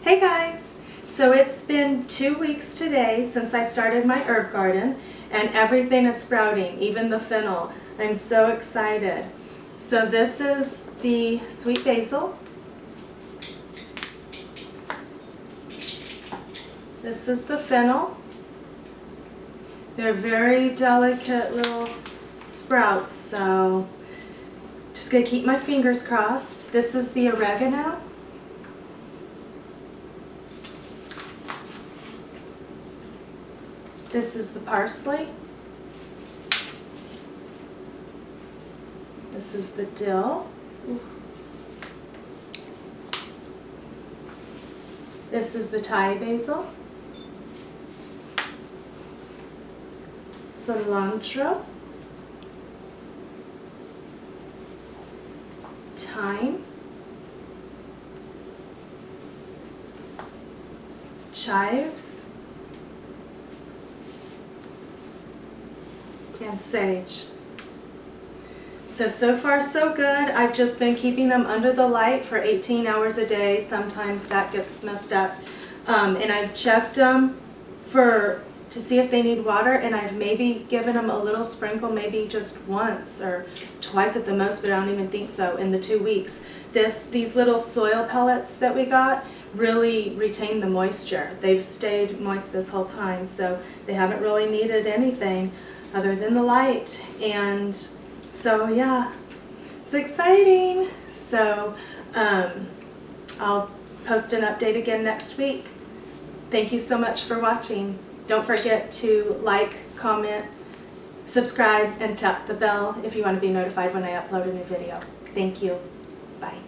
Hey guys! So it's been 2 weeks today since I started my herb garden and everything is sprouting, even the fennel. I'm so excited. So this is the sweet basil. This is the fennel. They're very delicate little sprouts, so just gonna keep my fingers crossed. This is the oregano. This is the parsley. This is the dill. This is the Thai basil. Cilantro. Thyme. Chives. And sage. So far so good. I've just been keeping them under the light for 18 hours a day. Sometimes that gets messed up. And I've checked them to see if they need water, and I've maybe given them a little sprinkle, maybe just once or twice at the most, but I don't even think so in the 2 weeks. These little soil pellets that we got really retain the moisture. They've stayed moist this whole time, so they haven't really needed anything other than the light. And so yeah, it's exciting. So I'll post an update again next week. Thank you so much for watching. Don't forget to like, comment, subscribe, and tap the bell if you want to be notified when I upload a new video. Thank you. Bye.